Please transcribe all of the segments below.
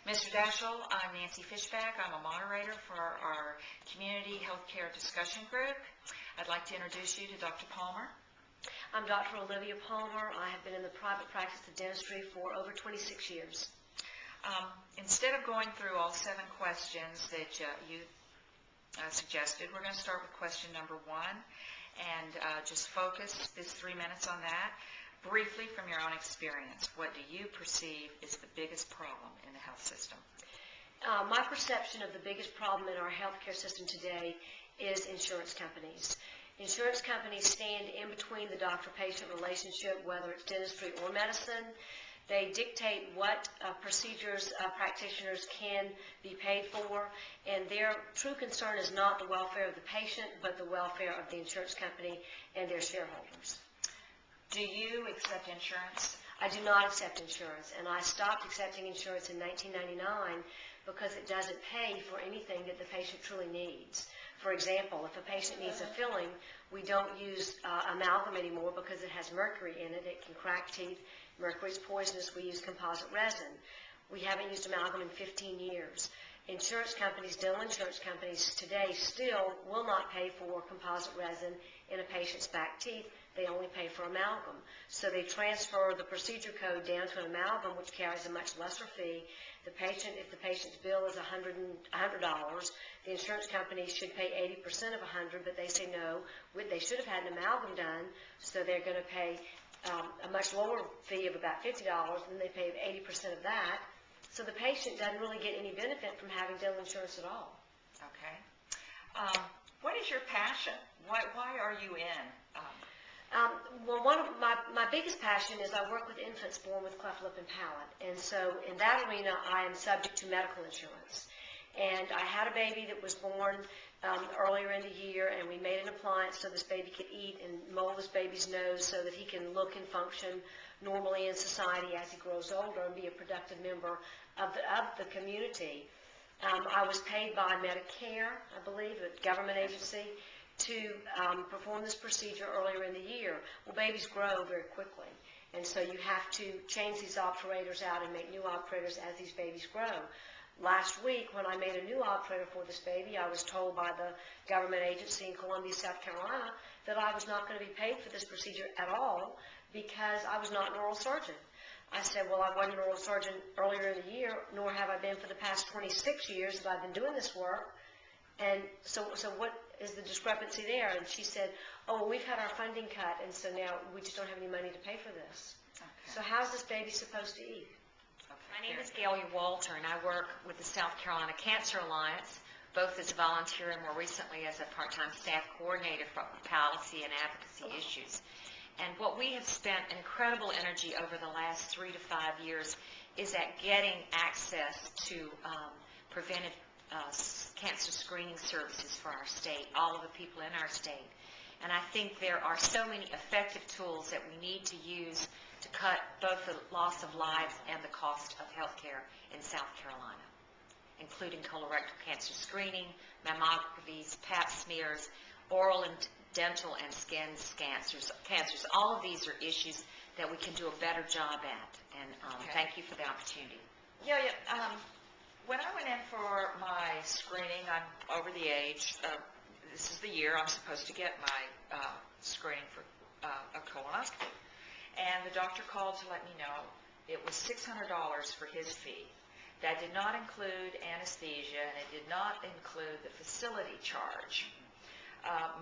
Mr. Daschle, I'm Nancy Fishback. I'm a moderator for our Community Healthcare Discussion Group. I'd like to introduce you to Dr. Palmer. I'm Dr. Olivia Palmer. I have been in the private practice of dentistry for over 26 years. Instead of going through all 7 questions that you suggested, we're going to start with question number 1 and just focus this 3 minutes on that. Briefly, from your own experience, what do you perceive is the biggest problem in the health system? My perception of the biggest problem in our healthcare system today is insurance companies. Insurance companies stand in between the doctor-patient relationship, whether it's dentistry or medicine. They dictate what procedures practitioners can be paid for, and their true concern is not the welfare of the patient, but the welfare of the insurance company and their shareholders. Do you accept insurance? I do not accept insurance, and I stopped accepting insurance in 1999 because it doesn't pay for anything that the patient truly needs. For example, if a patient needs a filling, we don't use amalgam anymore because it has mercury in it. It can crack teeth. Mercury is poisonous. We use composite resin. We haven't used amalgam in 15 years. Insurance companies, dental insurance companies today still will not pay for composite resin in a patient's back teeth. They only pay for amalgam. So they transfer the procedure code down to an amalgam, which carries a much lesser fee. The patient, if the patient's bill is $100, the insurance company should pay 80% of $100, but they say no, they should have had an amalgam done, so they're going to pay a much lower fee of about $50, and they pay 80% of that. So the patient doesn't really get any benefit from having dental insurance at all. Okay. What is your passion? Why are you in? Well, one of my biggest passion is I work with infants born with cleft lip and palate, and so in that arena I am subject to medical insurance. And I had a baby that was born earlier in the year, and we made an appliance so this baby could eat and mold this baby's nose so that he can look and function normally in society as he grows older and be a productive member of the community. I was paid by Medicare, I believe, a government agency, to perform this procedure earlier in the year. Well, babies grow very quickly, and so you have to change these operators out and make new operators as these babies grow. Last week, when I made a new operator for this baby, I was told by the government agency in Columbia, South Carolina, that I was not going to be paid for this procedure at all because I was not an oral surgeon. I said, well, I wasn't an oral surgeon earlier in the year, nor have I been for the past 26 years that I've been doing this work. And so what is the discrepancy there? And she said, oh, well, we've had our funding cut, and so now we just don't have any money to pay for this. Okay. So how's this baby supposed to eat? Okay. My name is Gail Walter, and I work with the South Carolina Cancer Alliance, both as a volunteer and more recently as a part-time staff coordinator for policy and advocacy issues. And what we have spent incredible energy over the last 3 to 5 years is at getting access to preventive cancer screening services for our state, all of the people in our state. And I think there are so many effective tools that we need to use to cut both the loss of lives and the cost of health care in South Carolina, including colorectal cancer screening, mammographies, pap smears, oral and dental and skin cancers. All of these are issues that we can do a better job at. And thank you for the opportunity. Yeah. When I went in for my screening, I'm over the age. This is the year I'm supposed to get my screening for a colonoscopy. And the doctor called to let me know it was $600 for his fee. That did not include anesthesia, and it did not include the facility charge.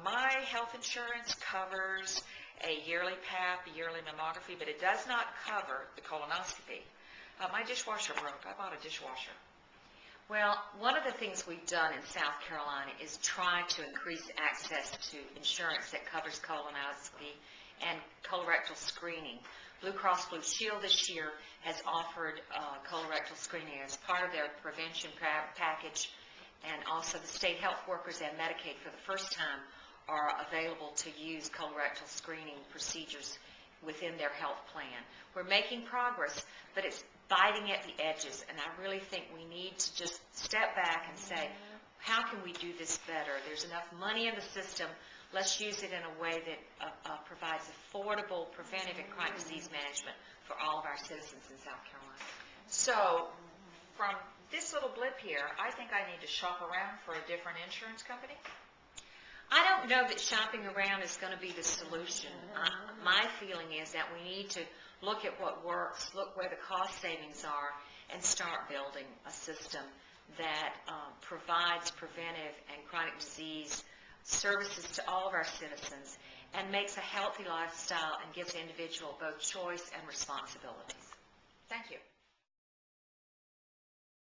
My health insurance covers a yearly PAP, a yearly mammography, but it does not cover the colonoscopy. My dishwasher broke. I bought a dishwasher. Well, one of the things we've done in South Carolina is try to increase access to insurance that covers colonoscopy and colorectal screening. Blue Cross Blue Shield this year has offered colorectal screening as part of their prevention package, and also the state health workers and Medicaid for the first time are available to use colorectal screening procedures within their health plan. We're making progress, but it's biting at the edges, and I really think we need to just step back and say, how can we do this better? There's enough money in the system. Let's use it in a way that provides affordable preventive and chronic disease management for all of our citizens in South Carolina. So from this little blip here, I think I need to shop around for a different insurance company. I don't know that shopping around is going to be the solution. My feeling is that we need to look at what works, look where the cost savings are, and start building a system that provides preventive and chronic disease services to all of our citizens and makes a healthy lifestyle and gives the individual both choice and responsibilities. Thank you.